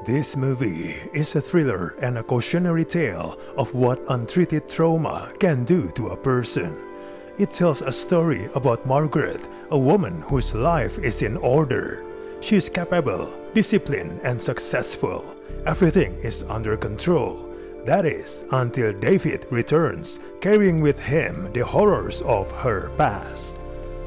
This movie is a thriller and a cautionary tale of what untreated trauma can do to a person. It tells a story about Margaret, a woman whose life is in order. She is capable, disciplined, and successful. Everything is under control. That is, until David returns, carrying with him the horrors of her past.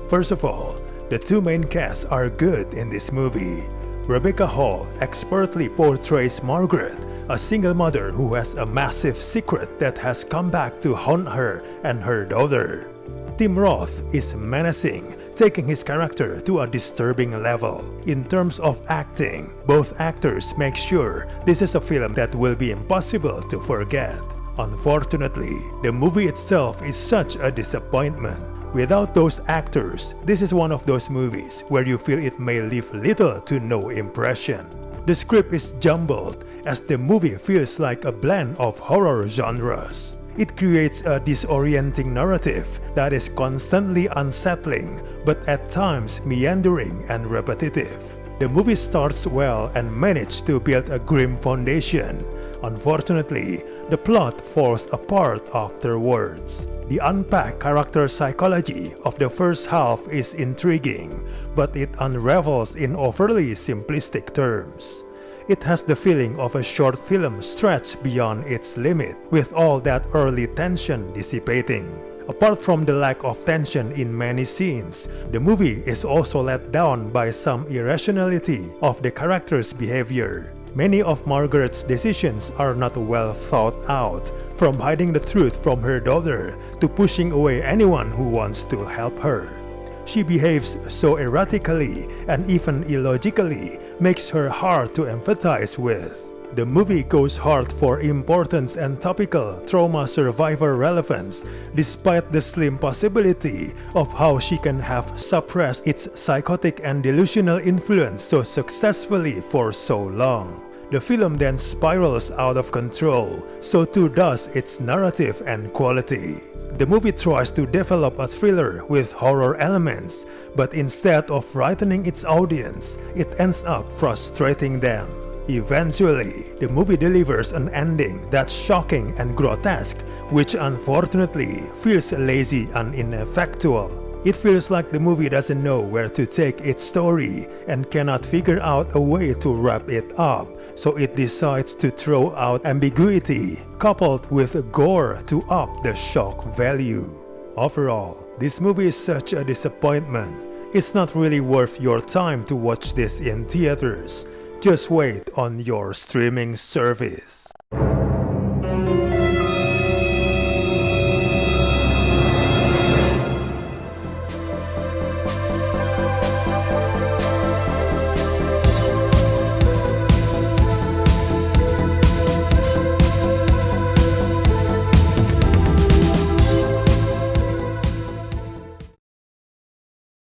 First of all, the two main casts are good in this movie. Rebecca Hall expertly portrays Margaret, a single mother who has a massive secret that has come back to haunt her and her daughter. Tim Roth is menacing, taking his character to a disturbing level. In terms of acting, both actors make sure this is a film that will be impossible to forget. Unfortunately, the movie itself is such a disappointment. Without those actors, this is one of those movies where you feel it may leave little to no impression. The script is jumbled as the movie feels like a blend of horror genres. It creates a disorienting narrative that is constantly unsettling, but at times meandering and repetitive. The movie starts well and manages to build a grim foundation. Unfortunately, the plot falls apart afterwards. The unpacked character psychology of the first half is intriguing, but it unravels in overly simplistic terms. It has the feeling of a short film stretched beyond its limit, with all that early tension dissipating. Apart from the lack of tension in many scenes, the movie is also let down by some irrationality of the character's behavior. Many of Margaret's decisions are not well thought out, from hiding the truth from her daughter to pushing away anyone who wants to help her. She behaves so erratically and even illogically, makes her hard to empathize with. The movie goes hard for importance and topical trauma survivor relevance, despite the slim possibility of how she can have suppressed its psychotic and delusional influence so successfully for so long. The film then spirals out of control, so too does its narrative and quality. The movie tries to develop a thriller with horror elements, but instead of frightening its audience, it ends up frustrating them. Eventually, the movie delivers an ending that's shocking and grotesque, which unfortunately feels lazy and ineffectual. It feels like the movie doesn't know where to take its story and cannot figure out a way to wrap it up, so it decides to throw out ambiguity, coupled with gore to up the shock value. Overall, this movie is such a disappointment. It's not really worth your time to watch this in theaters. Just wait on your streaming service.